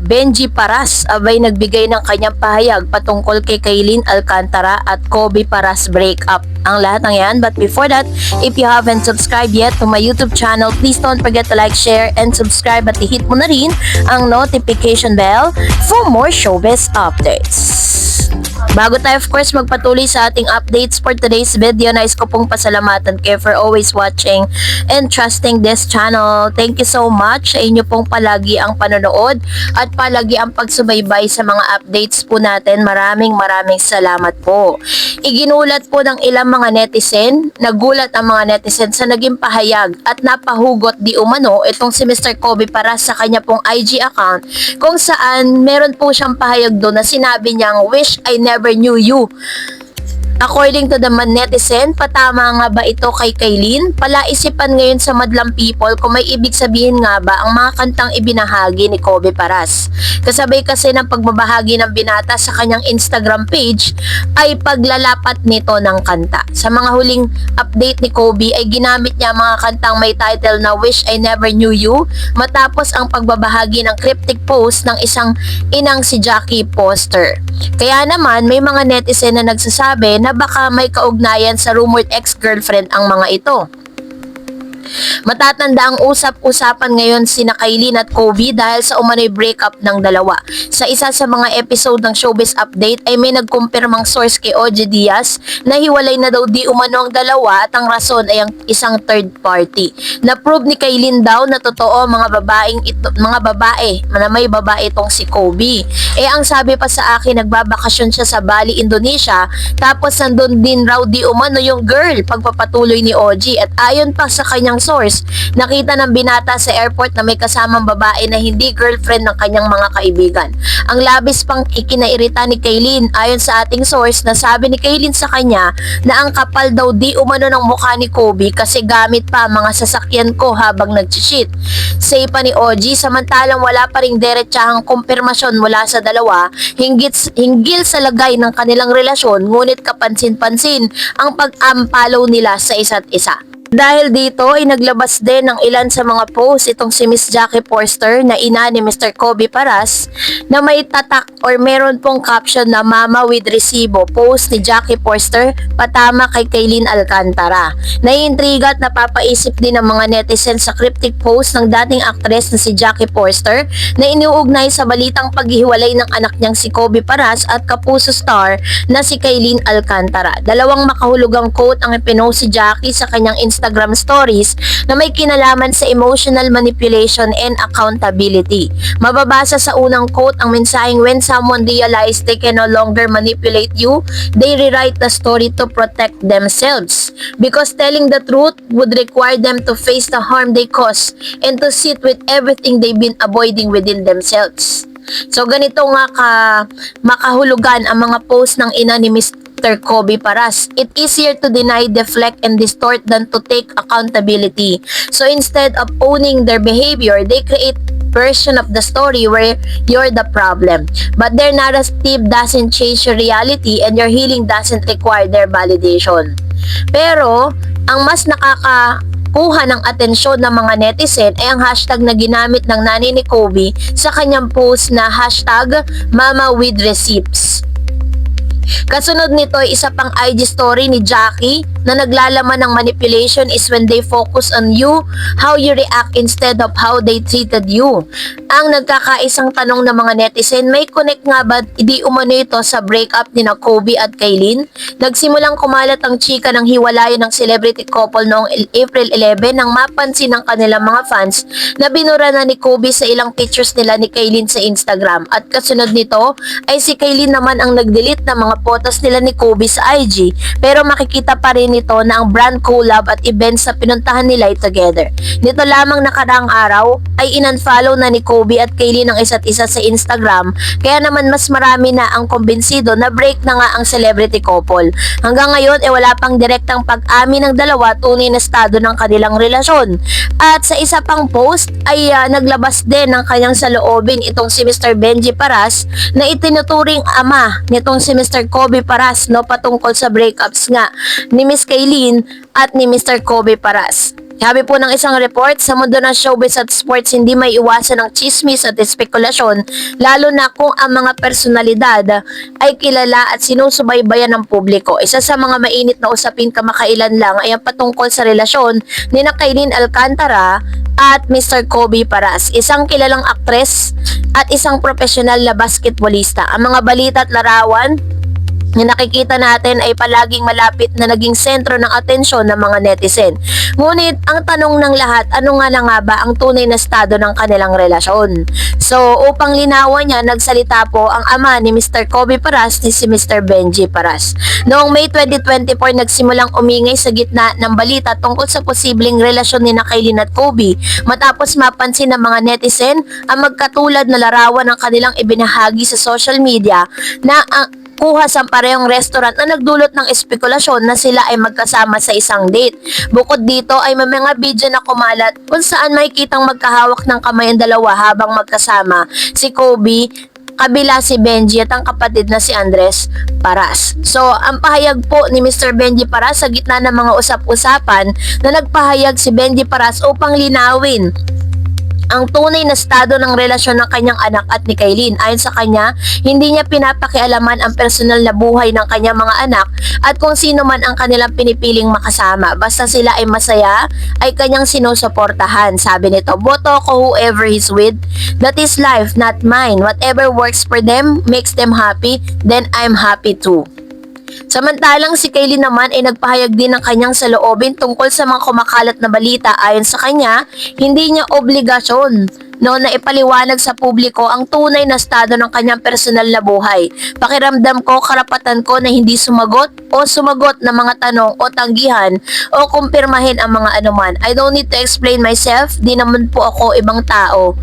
Benji Paras abay nagbigay ng kanyang pahayag patungkol kay Kaylin Alcantara at Kobe Paras breakup. Ang lahat ng yan, but before that, if you haven't subscribed yet to my YouTube channel, please don't forget to like, share, and subscribe at i-hit mo na rin ang notification bell for more showbiz updates. Bago tayo of course magpatuloy sa ating updates for today's video, nais ko pong pasalamatan kayo for always watching and trusting this channel. Thank you so much sa inyo pong palagi ang panonood at palagi ang pagsubaybay sa mga updates po natin. Maraming salamat po. Iginulat po ng ilang mga netizen, nagulat ang mga netizen sa naging pahayag at napahugot di umano itong si Mr. Kobe Paras sa kanya pong IG account, kung saan meron po siyang pahayag doon na sinabi niyang, "Wish I never knew you." According to the netizen, patama nga ba ito kay Kaylin? Palaisipan ngayon sa madlang people kung may ibig sabihin nga ba ang mga kantang ibinahagi ni Kobe Paras. Kasabay kasi ng pagbabahagi ng binata sa kanyang Instagram page ay paglalapat nito ng kanta. Sa mga huling update ni Kobe ay ginamit niya mga kantang may title na "Wish I Never Knew You" matapos ang pagbabahagi ng cryptic post ng isang inang si Jackie Foster. Kaya naman may mga netizen na nagsasabi na baka may kaugnayan sa rumored ex-girlfriend ang mga ito. Matatanda ang usap-usapan ngayon sina Kaylin at Kobe dahil sa umano'y breakup ng dalawa. Sa isa sa mga episode ng Showbiz Update ay may nagkumpirmang source kay Ogie Diaz na hiwalay na daw di umano ang dalawa at ang rason ay ang isang third party. Na-prove ni Kaylin daw na totoo mga babae na may babae itong si Kobe. Ang sabi pa sa akin, nagbabakasyon siya sa Bali, Indonesia, tapos nandun din raw di umano yung girl, pagpapatuloy ni Ogie. At ayon pa sa kanyang source, nakita ng binata sa airport na may kasamang babae na hindi girlfriend ng kanyang mga kaibigan. Ang labis pang ikinairita ni Kaylin, ayon sa ating source, na sabi ni Kaylin sa kanya na ang kapal daw di umano ng mukha ni Kobe kasi gamit pa mga sasakyan ko habang nag-cheat. Say pa ni Ogie, samantalang wala pa ring diretsahang kumpirmasyon mula sa dalawa hinggil sa lagay ng kanilang relasyon, ngunit kapansin-pansin ang pag-ampalaw nila sa isa't isa. Dahil dito ay naglabas din ng ilan sa mga posts itong si Miss Jackie Foster na ina ni Mr. Kobe Paras na may tatak or meron pong caption na "Mama with resibo", post ni Jackie Foster patama kay Kaylin Alcantara. Naiintriga at napapaisip din ng mga netizen sa cryptic post ng dating actress na si Jackie Foster na iniuugnay sa balitang paghihiwalay ng anak niyang si Kobe Paras at kapuso star na si Kaylin Alcantara. Dalawang makahulugang quote ang ipinost si Jackie sa kanyang Instagram stories na may kinalaman sa emotional manipulation and accountability. Mababasa sa unang quote ang mensaheng, "When someone realize they can no longer manipulate you, they rewrite the story to protect themselves. Because telling the truth would require them to face the harm they cause and to sit with everything they've been avoiding within themselves." So ganito nga makahulugan ang mga post ng ina ni Mr. Kobe Paras. "It's easier to deny, deflect, and distort than to take accountability. So instead of owning their behavior, they create version of the story where you're the problem. But their narrative doesn't change your reality and your healing doesn't require their validation." Pero, ang mas kuha ng atensyon ng mga netizen ay ang hashtag na ginamit ng nanay ni Kobe sa kanyang post na hashtag "Mama with receipts". Kasunod nito ay isa pang IG story ni Jackie na naglalaman ng manipulation is when they focus on you, how you react instead of how they treated you. Ang nagkakaisang tanong ng mga netizen, may connect nga ba di umano ito sa breakup ni na Kobe at Kaylin? Nagsimulang kumalat ang chika ng hiwalayan ng celebrity couple noong April 11 nang mapansin ng kanilang mga fans na binura na ni Kobe sa ilang pictures nila ni Kaylin sa Instagram. At kasunod nito ay si Kaylin naman ang nag-delete ng mga photos nila ni Kobe sa IG, pero makikita pa rin nito na ang brand collab at events na pinuntahan nila ay together. Nito lamang nakaraang araw ay in-unfollow na ni Kobe at Kaylin ang isa't isa sa Instagram, kaya naman mas marami na ang kumbinsido na break na nga ang celebrity couple. Hanggang ngayon ay wala pang direktang pag-amin ng dalawa tunay na estado ng kanilang relasyon. At sa isa pang post ay naglabas din ng kanyang saloobin itong si Mr. Benji Paras na itinuturing ama nitong si Mr. Kobe Paras patungkol sa breakups nga ni Miss Kaylin at ni Mr. Kobe Paras. Sabi po ng isang report, sa mundo ng showbiz at sports, hindi may iwasan ng chismis at espekulasyon, lalo na kung ang mga personalidad ay kilala at sinusubaybayan ng publiko. Isa sa mga mainit na usapin kamakailan lang ay ang patungkol sa relasyon ni Kailin Alcantara at Mr. Kobe Paras, isang kilalang aktres at isang profesional na basketballista. Ang mga balita at larawan na nakikita natin ay palaging malapit na naging sentro ng atensyon ng mga netizen. Ngunit ang tanong ng lahat, ano nga na nga ba ang tunay na estado ng kanilang relasyon? So upang linawan niya, nagsalita po ang ama ni Mr. Kobe Paras ni si Mr. Benji Paras. Noong May 2024, nagsimulang umingay sa gitna ng balita tungkol sa posibleng relasyon ni Kailin at Kobe matapos mapansin ng mga netizen ang magkatulad na larawan ng kanilang ibinahagi sa social media na ang kuha sa parehong restaurant na nagdulot ng espekulasyon na sila ay magkasama sa isang date. Bukod dito ay may mga video na kumalat kung saan makikitang magkahawak ng kamay ang dalawa habang magkasama si Kobe, kabila si Benji at ang kapatid na si Andres Paras. So, ang pahayag po ni Mr. Benji Paras sa gitna ng mga usap-usapan na nagpahayag si Benji Paras upang linawin ang tunay na estado ng relasyon ng kanyang anak at ni Kailin. Ayon sa kanya, hindi niya pinapakialaman ang personal na buhay ng kanyang mga anak at kung sino man ang kanilang pinipiling makasama. Basta sila ay masaya, ay kanyang sinusuportahan. Sabi nito, boto ko whoever he's with. That is life, not mine. Whatever works for them, makes them happy, then I'm happy too. Samantalang si Kailin naman ay nagpahayag din ng kanyang saloobin tungkol sa mga kumakalat na balita. Ayon sa kanya, hindi niya obligasyon na ipaliwanag sa publiko ang tunay na estado ng kanyang personal na buhay. Pakiramdam ko, karapatan ko na hindi sumagot o sumagot ng mga tanong o tanggihan o kumpirmahin ang mga anuman. I don't need to explain myself, di naman po ako ibang tao,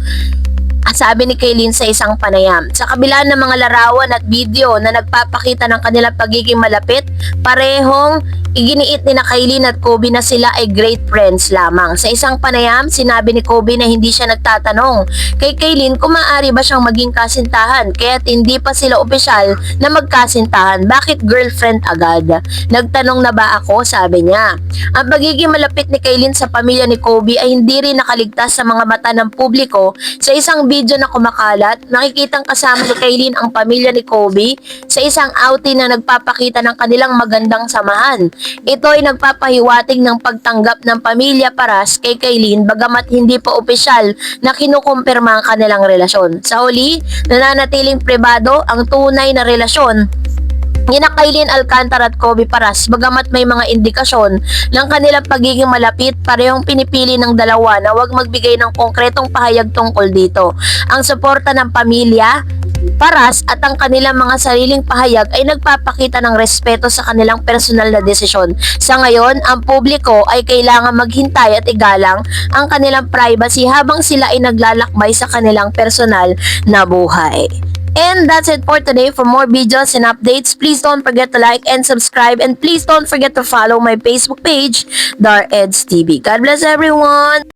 sabi ni Kailin sa isang panayam. Sa kabila ng mga larawan at video na nagpapakita ng kanilang pagiging malapit, parehong iginiit ni Kailin at Kobe na sila ay great friends lamang. Sa isang panayam, sinabi ni Kobe na hindi siya nagtatanong kay Kailin kung maaari ba siyang maging kasintahan, kaya't hindi pa sila opisyal na magkasintahan. Bakit girlfriend agad? Nagtanong na ba ako? Sabi niya. Ang pagiging malapit ni Kailin sa pamilya ni Kobe ay hindi rin nakaligtas sa mga mata ng publiko. Sa isang video na kumakalat, nakikitang kasama ni Kailin ang pamilya ni Kobe sa isang outing na nagpapakita ng kanilang magandang samahan. Ito ay nagpapahiwatig ng pagtanggap ng pamilya Paras kay Kailin, bagamat hindi pa opisyal na kinukumpirma ang kanilang relasyon. Sa huli, nananatiling pribado ang tunay na relasyon ni Kailin Alcantara at Kobe Paras, bagamat may mga indikasyon ng kanilang pagiging malapit, parehong pinipili ng dalawa na huwag magbigay ng konkretong pahayag tungkol dito. Ang suporta ng pamilya Paras at ang kanilang mga sariling pahayag ay nagpapakita ng respeto sa kanilang personal na desisyon. Sa ngayon, ang publiko ay kailangan maghintay at igalang ang kanilang privacy habang sila ay naglalakbay sa kanilang personal na buhay. And that's it for today. For more videos and updates, please don't forget to like and subscribe, and please don't forget to follow my Facebook page, DarEds TV. God bless everyone!